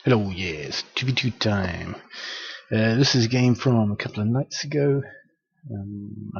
Hello, yes, ZTvPT time. This is a game from a couple of nights ago.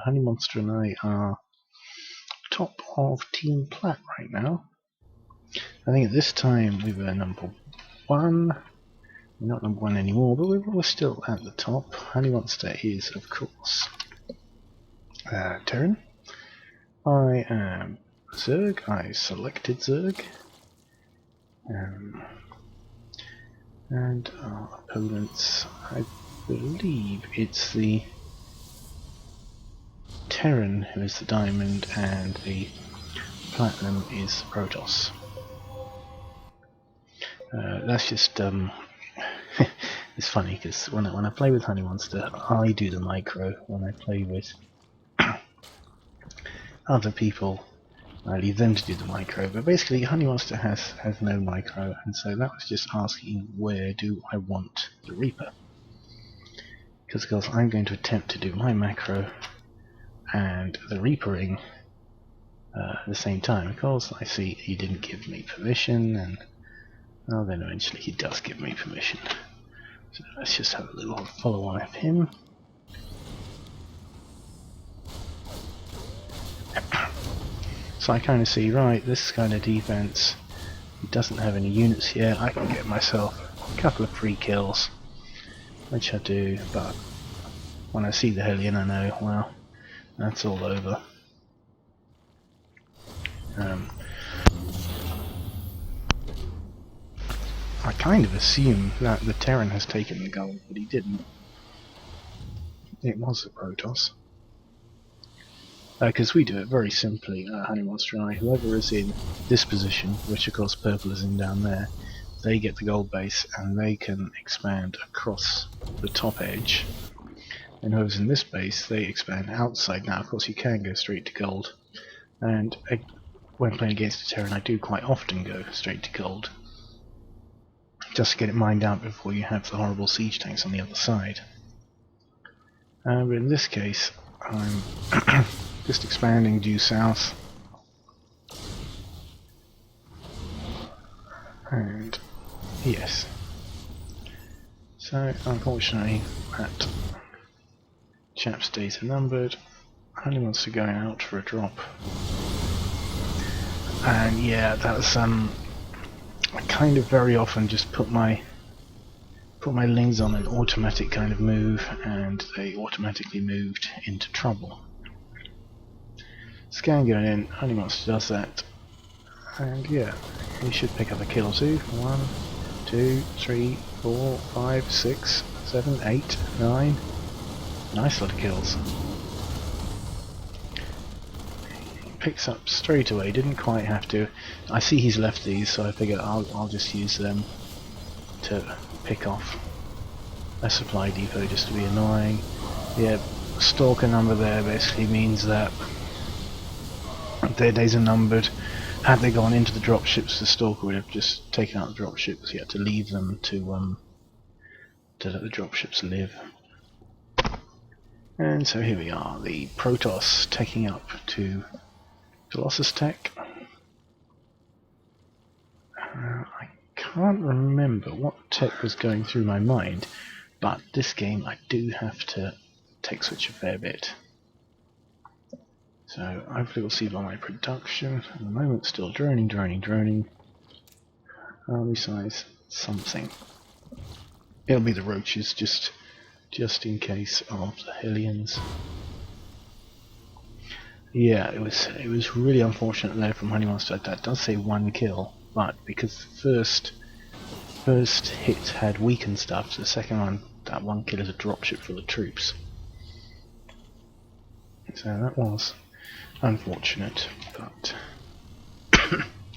Honey Monster and I are top of Team Plat right now. I think at this time we were number 1. We're not number 1 anymore, but we're still at the top. Honey Monster is, of course, Terran. I am Zerg. I selected Zerg. And our opponents, I believe it's the Terran who is the Diamond and the Platinum is Protoss. That's just it's funny because when I play with Honey Monster, I do the micro. When I play with other people, I leave them to do the micro. But basically, Honey Monster has no micro, and so that was just asking where do I want the Reaper? Because of course I'm going to attempt to do my macro and the Reapering at the same time. Of course, I see he didn't give me permission, and well, then eventually he does give me permission. So let's just have a little follow on of him. So I kind of see, right, this kind of defense, he doesn't have any units here. I can get myself a couple of free kills, which I do, but when I see the Hellion I know, well, that's all over. I kind of assume that the Terran has taken the gold, but he didn't. It was the Protoss. Because we do it very simply, Honey Monster and I. Whoever is in this position, which of course purple is in down there, they get the gold base and they can expand across the top edge. And whoever's in this base, they expand outside. Now of course you can go straight to gold, and when playing against a Terran I do quite often go straight to gold, just to get it mined out before you have the horrible siege tanks on the other side. But in this case I'm just expanding due south, and yes, so unfortunately that chap's days are numbered. Honey wants to go out for a drop, and yeah, that's I kind of very often just put my lings on an automatic kind of move, and they automatically moved into trouble. Scan going in, Honey Monster does that, and yeah, he should pick up a kill or two. 1, 2, 3, 4, 5, 6, 7, 8, 9. Nice lot of kills. He picks up straight away, didn't quite have to. I see he's left these, so I figure I'll just use them to pick off a supply depot just to be annoying. Yeah, stalker number there basically means that their days are numbered. Had they gone into the dropships, the stalker would have just taken out the dropships. He had to leave them to let the dropships live. And so here we are, the Protoss taking up to Colossus Tech. I can't remember what tech was going through my mind, but this game I do have to tech switch a fair bit. So hopefully we'll see by my production. At the moment still droning. Army size something. It'll be the roaches just in case of the Hellions. Yeah, it was really unfortunate there from Honey Monster. That does say 1 kill, but because the first hit had weakened stuff, so the second one, that 1 kill is a dropship for the troops. So that was unfortunate, but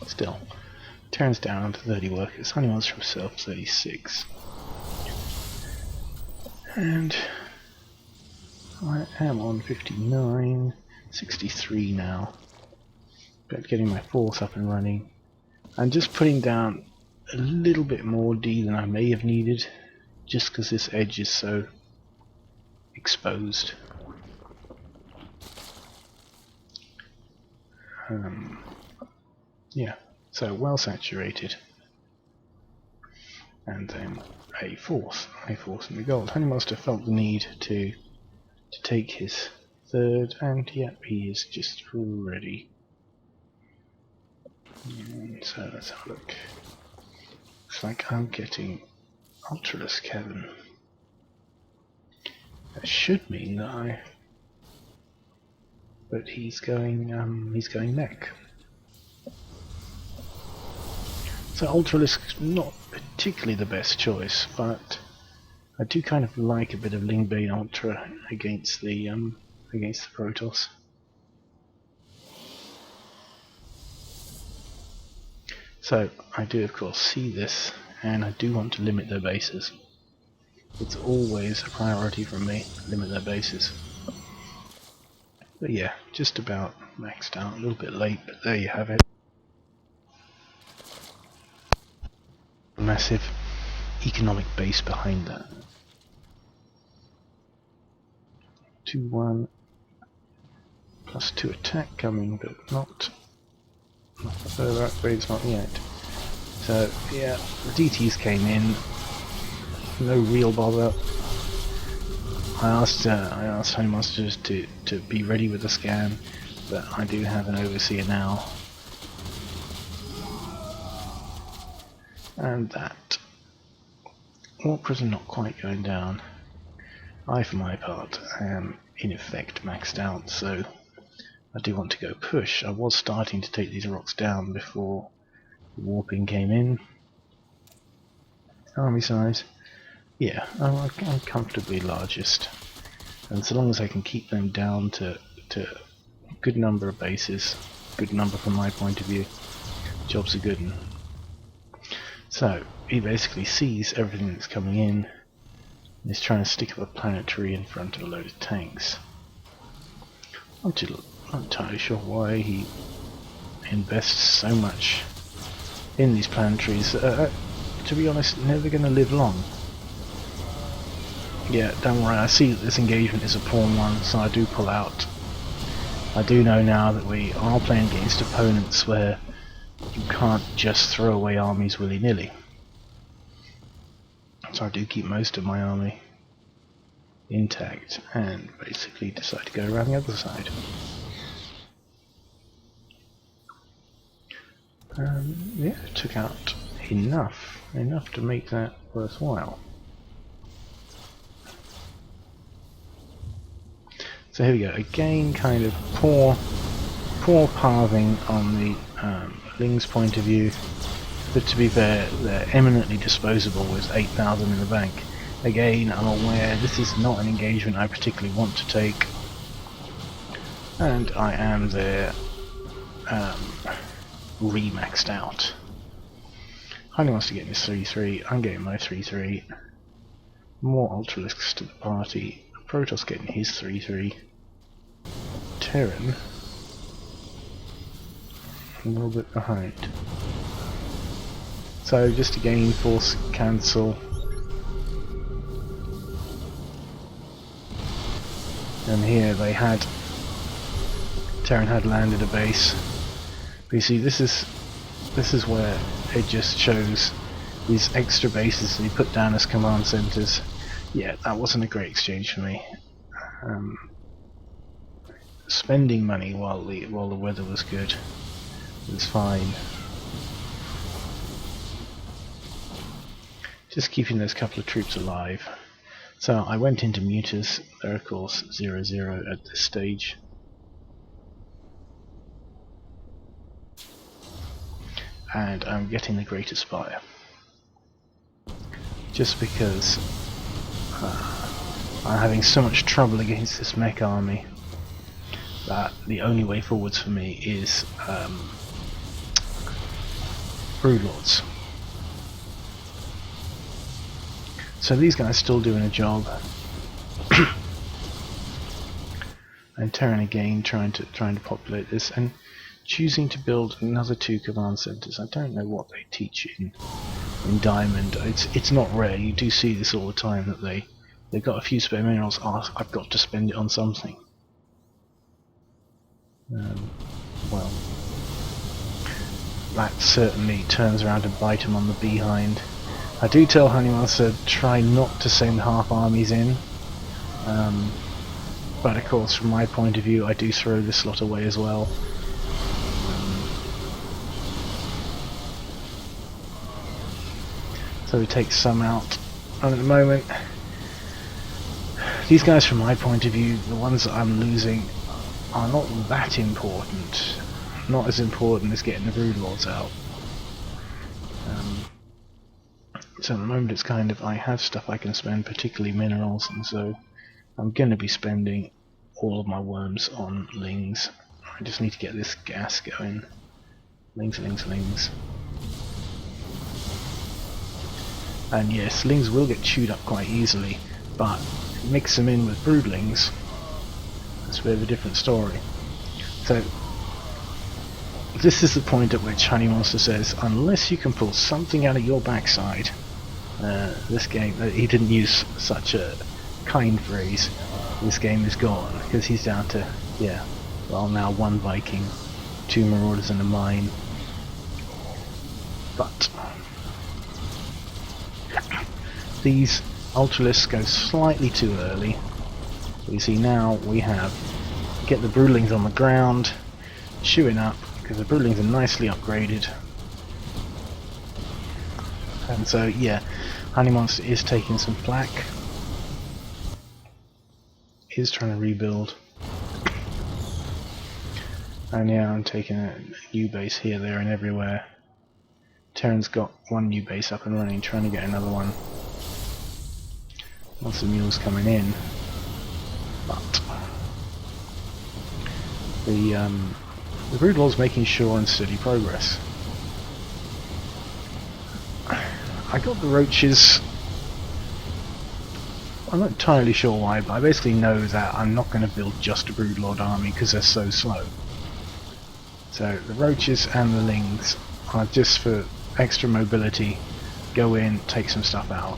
still, turns down to 30 workers. Honey Monster himself 36, and I am on 59, 63 now. But getting my force up and running. I'm just putting down a little bit more D than I may have needed, just because this edge is so exposed. Yeah, so well saturated. and then a fourth in the gold. Honeymaster felt the need to take his third, and yet he is just ready. And so let's have a look. Looks like I'm getting Ultralisk Kevin. That should mean that but he's going mech. So Ultralisk's not particularly the best choice, but I do kind of like a bit of Lingbane Ultra against the Protoss. So I do of course see this, and I do want to limit their bases. It's always a priority for me to limit their bases. But yeah, just about maxed out, a little bit late, but there you have it. Massive economic base behind that. 2-1 +2 attack coming, but not further upgrades, not yet. So yeah, the DTs came in, no real bother. I asked Honeymonsters to be ready with the scan, but I do have an overseer now, and that Orcras are not quite going down. I, for my part, am in effect maxed out, so I do want to go push. I was starting to take these rocks down before the warping came in. Army size, yeah, I'm comfortably largest, and so long as I can keep them down to a good number of bases, good number from my point of view, job's a good one. So he basically sees everything that's coming in, and is trying to stick up a planetary in front of a load of tanks. I'm not entirely sure why he invests so much in these planetaries. To be honest, never going to live long. Yeah, don't worry, I see that this engagement is a pawn one, so I do pull out. I do know now that we are playing against opponents where you can't just throw away armies willy-nilly. So I do keep most of my army intact and basically decide to go around the other side. Yeah, took out enough to make that worthwhile. So here we go, again kind of poor pathing on the Ling's point of view, but to be fair, they're eminently disposable with 8,000 in the bank. Again, I'm aware this is not an engagement I particularly want to take, and I am there re-maxed out. Honey wants to get his 3-3, I'm getting my 3-3. More Ultralisks to the party. Protoss getting his 3-3. Terran a little bit behind. So just again force cancel. And here they had Terran had landed a base. But you see, this is where it just shows these extra bases that he put down as command centers. Yeah, that wasn't a great exchange for me. Spending money while the weather was good was fine. Just keeping those couple of troops alive. So I went into Mutas. They're of course 0-0 at this stage. And I'm getting the Greater Spire. Just because I'm having so much trouble against this mech army that the only way forwards for me is Broodlords. So these guys still doing a job, and Terran again trying to populate this and choosing to build another 2 command centers. I don't know what they teach in Diamond. It's not rare. You do see this all the time that they've got a few spare minerals. Oh, I've got to spend it on something. Well, that certainly turns around and bite them on the behind. I do tell Honeywells to try not to send half armies in, but of course from my point of view I do throw this lot away as well. So we take some out, and at the moment these guys from my point of view, the ones that I'm losing, are not that important. Not as important as getting the Broodlords out. So at the moment it's kind of, I have stuff I can spend, particularly minerals, and so I'm going to be spending all of my worms on lings. I just need to get this gas going. Lings. And yes, lings will get chewed up quite easily, but mix them in with broodlings, it's a bit of a different story. So this is the point at which Honey Monster says, unless you can pull something out of your backside, this game, he didn't use such a kind phrase, this game is gone, because he's down to, yeah, well now 1 Viking, 2 Marauders and a mine. But these Ultralisks go slightly too early. You see now we have, get the broodlings on the ground, chewing up, because the broodlings are nicely upgraded. And so yeah, Honey Monster is taking some flak, is trying to rebuild, and yeah, I'm taking a new base here, there and everywhere. Terran's got 1 new base up and running, trying to get another one. Lots of mules coming in, but the Broodlord's making sure and steady progress. I got the roaches, I'm not entirely sure why, but I basically know that I'm not going to build just a Broodlord army because they're so slow. So the roaches and the lings are just for extra mobility, go in, take some stuff out.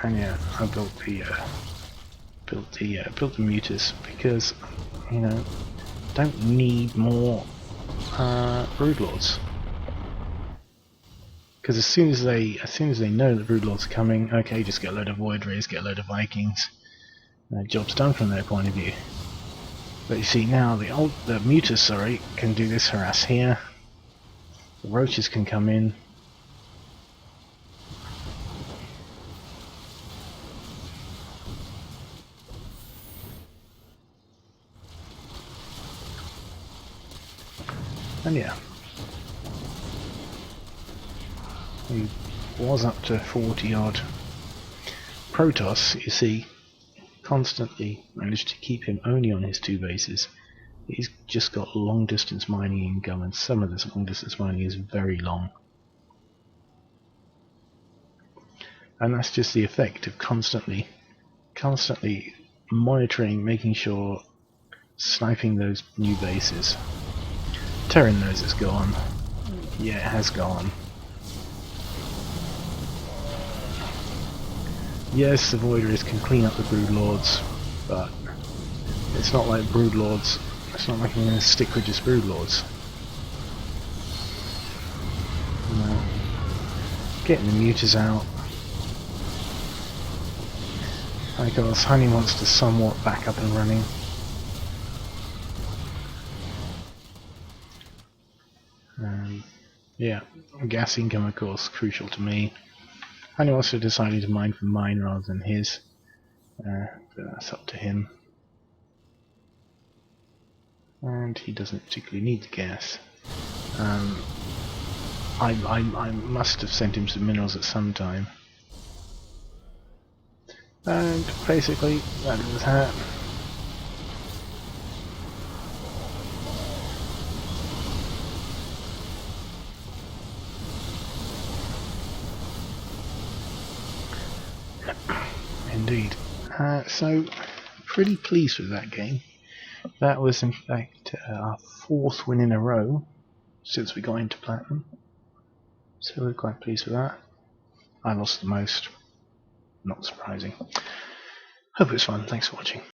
And yeah, I built the muters because, you know, don't need more Broodlords. Because as soon as they know the Broodlords are coming, okay, just get a load of Void Rays, get a load of Vikings. Job's done from their point of view. But you see now the muters, sorry, can do this harass here. The roaches can come in. And yeah, he was up to 40 odd. Protoss, you see, constantly managed to keep him only on his 2 bases. He's just got long distance mining income, and some of this long distance mining is very long. And that's just the effect of constantly monitoring, making sure, sniping those new bases. Terran knows it's gone. Yeah, it has gone. Yes, the Void Rays can clean up the Broodlords, but it's not like Broodlords. It's not like I'm going to stick with just Broodlords. No. Getting the muters out. I got this Honey Monster somewhat back up and running. Yeah, gas income of course crucial to me. Honey Monster decided to mine for mine rather than his. But that's up to him. And he doesn't particularly need the gas. I must have sent him some minerals at some time. And basically, that is that. Indeed. So, pretty pleased with that game. That was in fact our 4th win in a row since we got into Platinum. So we're quite pleased with that. I lost the most. Not surprising. Hope it was fun. Thanks for watching.